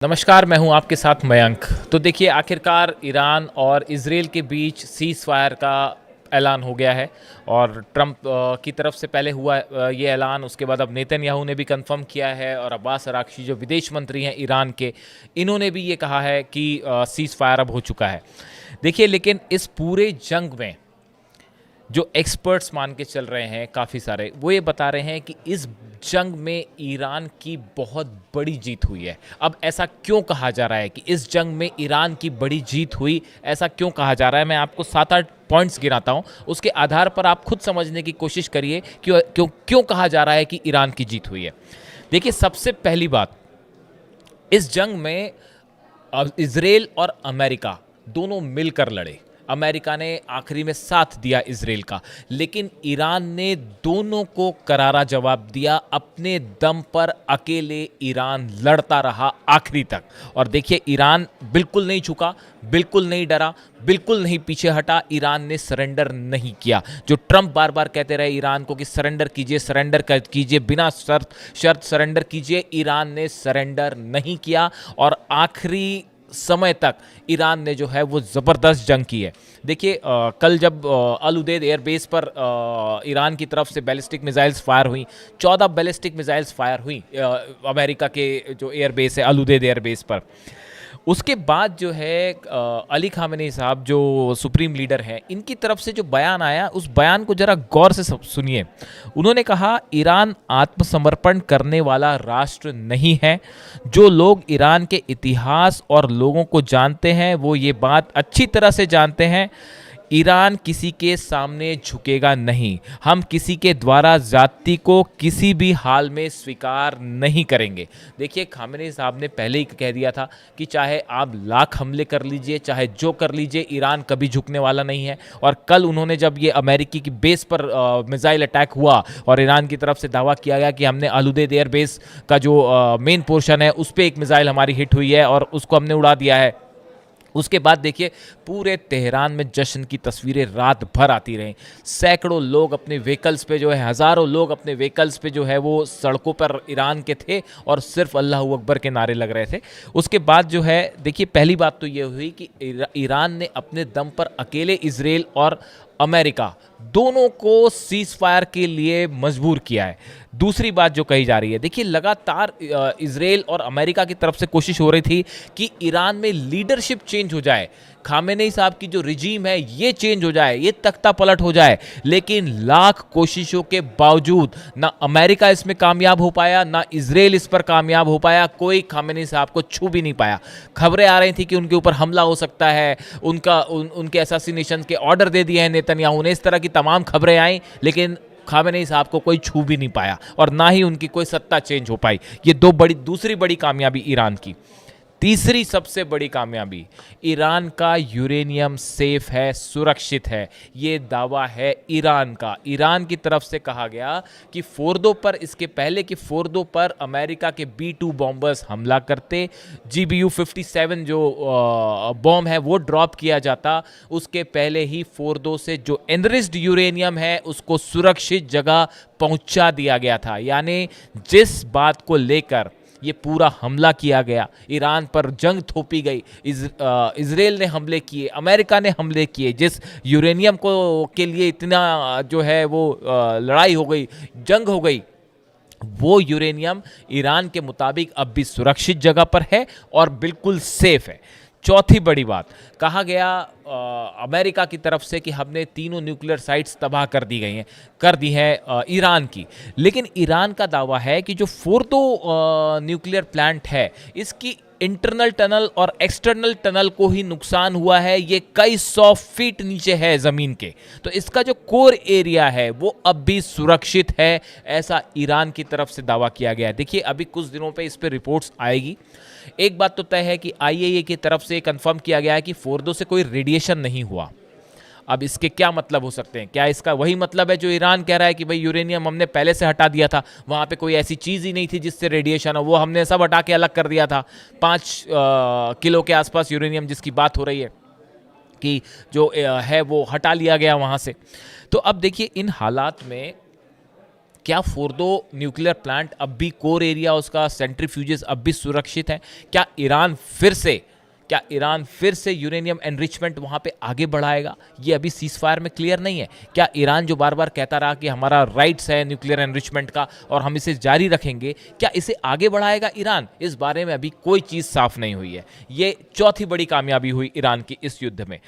नमस्कार, मैं हूं आपके साथ मयंक। तो देखिए, आखिरकार ईरान और इजराइल के बीच सीज़ फायर का ऐलान हो गया है। और ट्रंप की तरफ से पहले हुआ ये ऐलान, उसके बाद अब नेतन्याहू ने भी कंफर्म किया है, और अब्बास अराक्ची जो विदेश मंत्री हैं ईरान के, इन्होंने भी ये कहा है कि सीज़ फायर अब हो चुका है। देखिए, लेकिन इस पूरे जंग में जो एक्सपर्ट्स मान के चल रहे हैं काफ़ी सारे, वो ये बता रहे हैं कि इस जंग में ईरान की बहुत बड़ी जीत हुई है। अब ऐसा क्यों कहा जा रहा है कि इस जंग में ईरान की बड़ी जीत हुई, ऐसा क्यों कहा जा रहा है? मैं आपको 7-8 पॉइंट्स गिनाता हूं, उसके आधार पर आप खुद समझने की कोशिश करिए क्यों क्यों क्यों कहा जा रहा है कि ईरान की जीत हुई है। देखिए, सबसे पहली बात, इस जंग में इजराइल और अमेरिका दोनों मिलकर लड़े। अमेरिका ने आखिरी में साथ दिया इजराइल का, लेकिन ईरान ने दोनों को करारा जवाब दिया। अपने दम पर अकेले ईरान लड़ता रहा आखिरी तक। और देखिए, ईरान बिल्कुल नहीं झुका, बिल्कुल नहीं डरा, बिल्कुल नहीं पीछे हटा। ईरान ने सरेंडर नहीं किया। जो ट्रंप बार बार कहते रहे ईरान को कि सरेंडर कीजिए, सरेंडर कीजिए, बिना शर्त सरेंडर कीजिए, ईरान ने सरेंडर नहीं किया। और आखिरी समय तक ईरान ने जो है वो ज़बरदस्त जंग की है। देखिए, कल जब अल उदेद एयरबेस पर ईरान की तरफ से बैलिस्टिक मिसाइल्स फायर हुई, 14 बैलिस्टिक मिसाइल्स फायर हुई अमेरिका के जो एयरबेस है अल उदेद एयरबेस पर। उसके बाद जो है अली खामेनी साहब जो सुप्रीम लीडर हैं, इनकी तरफ से जो बयान आया, उस बयान को जरा गौर से सुनिए। उन्होंने कहा, ईरान आत्मसमर्पण करने वाला राष्ट्र नहीं है। जो लोग ईरान के इतिहास और लोगों को जानते हैं वो ये बात अच्छी तरह से जानते हैं, ईरान किसी के सामने झुकेगा नहीं। हम किसी के द्वारा जाति को किसी भी हाल में स्वीकार नहीं करेंगे। देखिए, खामेनी साहब ने पहले ही कह दिया था कि चाहे आप लाख हमले कर लीजिए, चाहे जो कर लीजिए, ईरान कभी झुकने वाला नहीं है। और कल उन्होंने जब ये अमेरिकी की बेस पर मिसाइल अटैक हुआ और ईरान की तरफ से दावा किया गया कि हमने अल उदेद एयर बेस का जो मेन पोर्शन है उस पर एक मिसाइल हमारी हिट हुई है और उसको हमने उड़ा दिया है, उसके बाद देखिए पूरे तेहरान में जश्न की तस्वीरें रात भर आती रहीं। सैकड़ों लोग अपने व्हीकल्स पे जो है, हज़ारों लोग अपने व्हीकल्स पे जो है वो सड़कों पर ईरान के थे और सिर्फ अल्लाह अकबर के नारे लग रहे थे। उसके बाद जो है, देखिए, पहली बात तो ये हुई कि ईरान ने अपने दम पर अकेले इजराइल और अमेरिका दोनों को सीज फायर के लिए मजबूर किया है। दूसरी बात जो कही जा रही है, देखिए, लगातार इजराइल और अमेरिका की तरफ से कोशिश हो रही थी कि ईरान में लीडरशिप चेंज हो जाए, खामेनी साहब की जो रिजीम है ये चेंज हो जाए, ये तख्ता पलट हो जाए। लेकिन लाख कोशिशों के बावजूद ना अमेरिका इसमें कामयाब हो पाया, ना इजराइल इस पर कामयाब हो पाया। कोई खामेनी साहब को छू भी नहीं पाया। खबरें आ रही थी कि उनके ऊपर हमला हो सकता है, उनके असैसिनेशन के ऑर्डर दे दिए हैं नेतन्याहू ने, इस तरह की तमाम खबरें आई, लेकिन खामेनी साहब को कोई छू भी नहीं पाया और ना ही उनकी कोई सत्ता चेंज हो पाई। ये दूसरी बड़ी कामयाबी ईरान की। तीसरी सबसे बड़ी कामयाबी, ईरान का यूरेनियम सेफ है, सुरक्षित है। ये दावा है ईरान का। ईरान की तरफ से कहा गया कि फोर्दो पर, इसके पहले कि फोर्दो पर अमेरिका के B-2 बॉम्बर्स हमला करते, GBU-57 जो बॉम्ब है वो ड्रॉप किया जाता, उसके पहले ही फोर्दो से जो एनरिच्ड यूरेनियम है उसको सुरक्षित जगह पहुंचा दिया गया था। यानी जिस बात को लेकर ये पूरा हमला किया गया, ईरान पर जंग थोपी गई, इजराइल ने हमले किए, अमेरिका ने हमले किए, जिस यूरेनियम को के लिए इतना जो है वो लड़ाई हो गई, जंग हो गई, वो यूरेनियम ईरान के मुताबिक अब भी सुरक्षित जगह पर है और बिल्कुल सेफ है। चौथी बड़ी बात, कहा गया अमेरिका की तरफ से कि हमने तीनों न्यूक्लियर साइट्स तबाह कर दी हैं ईरान की। लेकिन ईरान का दावा है कि जो फोर्दो न्यूक्लियर प्लांट है, इसकी इंटरनल टनल और एक्सटर्नल टनल को ही नुकसान हुआ है। ये कई 100 फीट नीचे है ज़मीन के, तो इसका जो कोर एरिया है वो अब भी सुरक्षित है, ऐसा ईरान की तरफ से दावा किया गया है। देखिए, अभी कुछ दिनों पे इस पे रिपोर्ट्स आएगी। एक बात तो तय है कि IAEA की तरफ से कंफर्म किया गया है कि फोर्दो से कोई रेडिएशन नहीं हुआ। अब इसके क्या मतलब हो सकते हैं? क्या इसका वही मतलब है जो ईरान कह रहा है कि भाई यूरेनियम हमने पहले से हटा दिया था, वहाँ पे कोई ऐसी चीज़ ही नहीं थी जिससे रेडिएशन हो, वो हमने सब हटा के अलग कर दिया था। 5 किलो के आसपास यूरेनियम जिसकी बात हो रही है कि जो है वो हटा लिया गया वहाँ से। तो अब देखिए, इन हालात में क्या फोर्दो न्यूक्लियर प्लांट अब भी कोर एरिया, उसका सेंट्रीफ्यूजेस अब भी सुरक्षित है? क्या ईरान फिर से यूरेनियम एनरिचमेंट वहां पे आगे बढ़ाएगा? ये अभी सीज फायर में क्लियर नहीं है। क्या ईरान जो बार बार कहता रहा कि हमारा राइट्स है न्यूक्लियर एनरिचमेंट का और हम इसे जारी रखेंगे, क्या इसे आगे बढ़ाएगा ईरान? इस बारे में अभी कोई चीज साफ नहीं हुई है। ये चौथी बड़ी कामयाबी हुई ईरान की इस युद्ध में।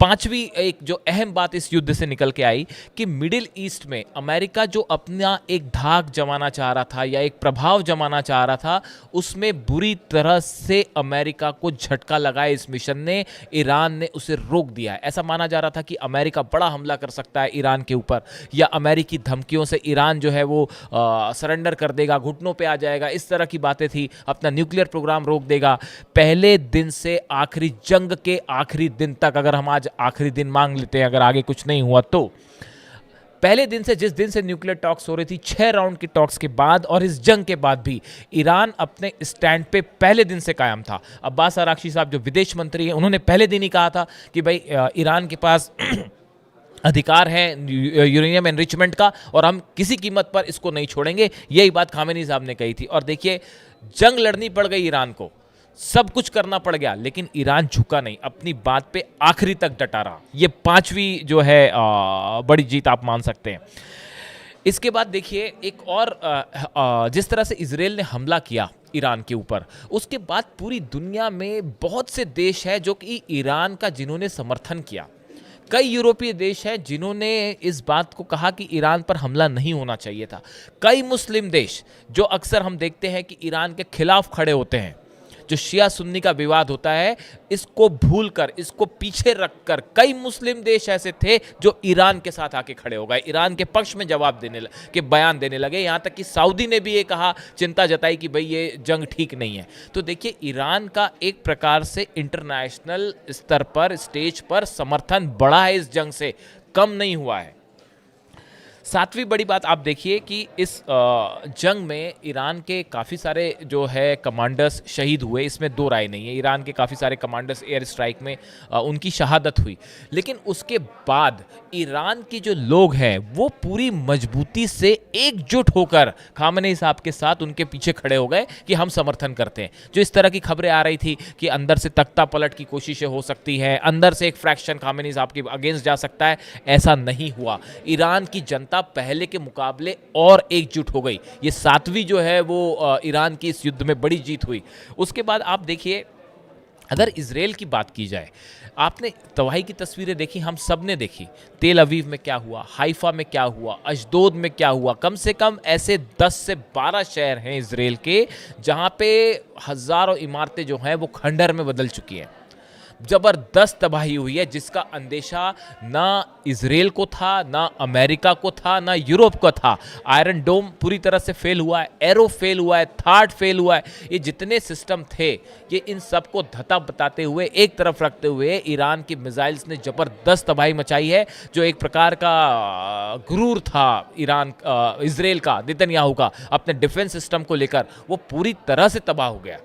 पांचवी एक जो अहम बात इस युद्ध से निकल के आई कि मिडिल ईस्ट में अमेरिका जो अपना एक धाक जमाना चाह रहा था या एक प्रभाव जमाना चाह रहा था, उसमें बुरी तरह से अमेरिका को झटका लगा इस मिशन ने। ईरान ने उसे रोक दिया है। ऐसा माना जा रहा था कि अमेरिका बड़ा हमला कर सकता है ईरान के ऊपर, या अमेरिकी धमकियों से ईरान जो है वो सरेंडर कर देगा, घुटनों पे आ जाएगा, इस तरह की बातें थी, अपना न्यूक्लियर प्रोग्राम रोक देगा। पहले दिन से आखिरी जंग के आखिरी दिन तक, अगर हम आज आखिरी दिन मांग लेते हैं अगर आगे कुछ नहीं हुआ तो, पहले दिन से, जिस दिन से न्यूक्लियर टॉक्स हो रही थी, 6 राउंड की टॉक्स के बाद और इस जंग के बाद भी ईरान अपने स्टैंड पे पहले दिन से कायम था। अब्बास अराक्ची साहब जो विदेश मंत्री हैं, उन्होंने पहले दिन ही कहा था कि भाई ईरान के पास अधिकार है यूरेनियम एनरिचमेंट का और हम किसी कीमत पर इसको नहीं छोड़ेंगे। यही बात खामेनी साहब ने कही थी। और देखिए, जंग लड़नी पड़ गई ईरान को, सब कुछ करना पड़ गया, लेकिन ईरान झुका नहीं, अपनी बात पे आखिरी तक डटा रहा। ये पांचवी जो है बड़ी जीत आप मान सकते हैं। इसके बाद देखिए एक और जिस तरह से इजराइल ने हमला किया ईरान के ऊपर, उसके बाद पूरी दुनिया में बहुत से देश हैं जो कि ईरान का जिन्होंने समर्थन किया। कई यूरोपीय देश हैं जिन्होंने इस बात को कहा कि ईरान पर हमला नहीं होना चाहिए था। कई मुस्लिम देश जो अक्सर हम देखते हैं कि ईरान के खिलाफ खड़े होते हैं, जो शिया सुन्नी का विवाद होता है, इसको भूलकर, इसको पीछे रखकर कई मुस्लिम देश ऐसे थे जो ईरान के साथ आके खड़े हो गए, ईरान के पक्ष में जवाब देने के बयान देने लगे। यहां तक कि सऊदी ने भी ये कहा, चिंता जताई कि भाई ये जंग ठीक नहीं है। तो देखिए, ईरान का एक प्रकार से इंटरनेशनल स्तर पर, स्टेज पर समर्थन बढ़ा है, इस जंग से कम नहीं हुआ है। सातवीं बड़ी बात आप देखिए कि इस जंग में ईरान के काफ़ी सारे जो है कमांडर्स शहीद हुए, इसमें दो राय नहीं है। ईरान के काफ़ी सारे कमांडर्स एयर स्ट्राइक में उनकी शहादत हुई, लेकिन उसके बाद ईरान के जो लोग हैं वो पूरी मजबूती से एकजुट होकर खामेनी साहब के साथ उनके पीछे खड़े हो गए कि हम समर्थन करते हैं। जो इस तरह की खबरें आ रही थी कि अंदर से तख्ता पलट की कोशिशें हो सकती हैं, अंदर से एक फ्रैक्शन खामेनी साहब के अगेंस्ट जा सकता है, ऐसा नहीं हुआ। ईरान की जनता पहले के मुकाबले और एकजुट हो गई। ये सातवीं जो है वो ईरान की इस युद्ध में बड़ी जीत हुई। उसके बाद आप देखिए, अगर इजराइल की बात की जाए, आपने तबाही की तस्वीरें देखी, हम सब ने देखी। तेल अवीव में क्या हुआ, हाइफा में क्या हुआ, अशदोद में क्या हुआ। कम से कम ऐसे 10 से 12 शहर हैं इजराइल के जहां पे हजारों इमारतें जो हैं वो खंडहर में बदल चुकी हैं। जबरदस्त तबाही हुई है, जिसका अंदेशा ना इजराइल को था, ना अमेरिका को था, ना यूरोप को था। आयरन डोम पूरी तरह से फेल हुआ है, एरो फेल हुआ है, थार्ड फेल हुआ है। ये जितने सिस्टम थे, ये इन सबको धता बताते हुए, एक तरफ रखते हुए ईरान की मिसाइल्स ने जबरदस्त तबाही मचाई है। जो एक प्रकार का गुरूर था इजराइल का, नेतन्याहू का, अपने डिफेंस सिस्टम को लेकर, वो पूरी तरह से तबाह हो गया।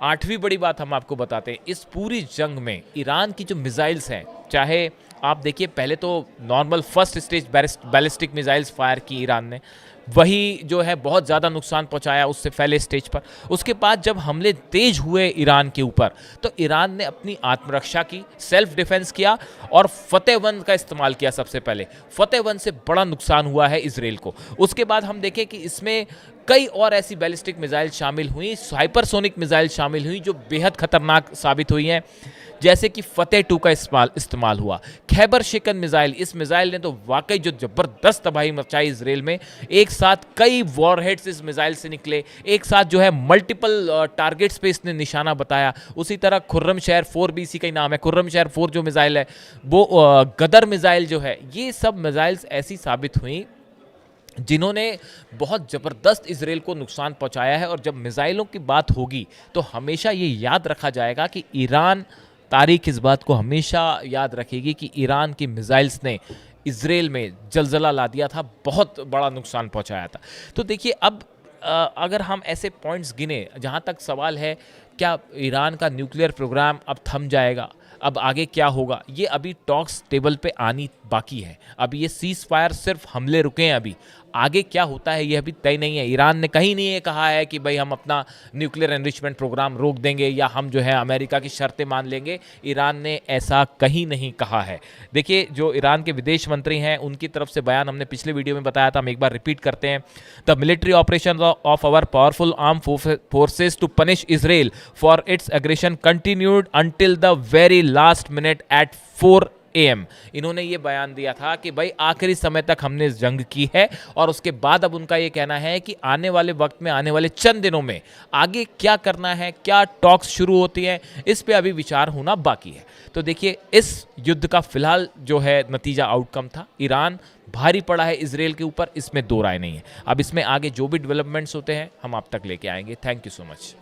आठवीं बड़ी बात हम आपको बताते हैं, इस पूरी जंग में ईरान की जो मिसाइल्स हैं, चाहे आप देखिए, पहले तो normal first stage ballistic missiles fire की ईरान ने, वही जो है बहुत ज़्यादा नुकसान पहुंचाया उससे पहले स्टेज पर। उसके बाद जब हमले तेज हुए ईरान के ऊपर, तो ईरान ने अपनी आत्मरक्षा की, सेल्फ डिफेंस किया और फतेह वन का इस्तेमाल किया। सबसे पहले फतेह वन से बड़ा नुकसान हुआ है इजराइल को। उसके बाद हम देखें कि इसमें कई और ऐसी बैलिस्टिक मिसाइल शामिल हुई, हाइपरसोनिक मिसाइल शामिल हुई, जो बेहद खतरनाक साबित हुई हैं। जैसे कि फतेह 2 का इस्तेमाल हुआ। खैबर शिकन मिसाइल, इस मिसाइल ने तो वाकई जो जबरदस्त तबाही मचाई इजराइल में। एक साथ कई वॉरहेड्स इस मिसाइल से निकले, एक साथ जो है मल्टीपल टारगेट्स पे इसने निशाना बताया। उसी तरह खुर्रम शहर 4 भी इसी का ही नाम है। खुर्रम शहर 4 जो मिसाइल है, वो गदर मिसाइल जो है, ये सब मिसाइल्स ऐसी साबित हुई जिन्होंने बहुत ज़बरदस्त इजराइल को नुकसान पहुंचाया है। और जब मिसाइलों की बात होगी तो हमेशा ये याद रखा जाएगा कि ईरान, तारीख इस बात को हमेशा याद रखेगी कि ईरान की मिसाइल्स ने इजराइल में जलजला ला दिया था, बहुत बड़ा नुकसान पहुंचाया था। तो देखिए, अब अगर हम ऐसे पॉइंट्स गिने, जहां तक सवाल है क्या ईरान का न्यूक्लियर प्रोग्राम अब थम जाएगा, अब आगे क्या होगा, ये अभी टॉक्स टेबल पे आनी बाकी है। अभी ये सीज फायर सिर्फ हमले रुके हैं, अभी आगे क्या होता है ये अभी तय नहीं है। ईरान ने कहीं नहीं ये कहा है कि भाई हम अपना न्यूक्लियर एनरिचमेंट प्रोग्राम रोक देंगे या हम जो है अमेरिका की शर्तें मान लेंगे। ईरान ने ऐसा कहीं नहीं कहा है। देखिए, जो ईरान के विदेश मंत्री हैं उनकी तरफ से बयान हमने पिछले वीडियो में बताया था, हम एक बार रिपीट करते हैं। The military operation of our powerful arm forces to punish Israel for its aggression continued until the very last minute at 4 AM। इन्होंने ये बयान दिया था कि भाई आखिरी समय तक हमने जंग की है, और उसके बाद अब उनका ये कहना है कि आने वाले वक्त में, आने वाले चंद दिनों में आगे क्या करना है, क्या टॉक्स शुरू होती हैं, इस पे अभी विचार होना बाकी है। तो देखिए, इस युद्ध का फिलहाल जो है नतीजा आउटकम था, ईरान भारी पड़ा है इजराइल के ऊपर, इसमें दो राय नहीं है। अब इसमें आगे जो भी डेवलपमेंट्स होते हैं हम आप तक लेके आएंगे। Thank you so much.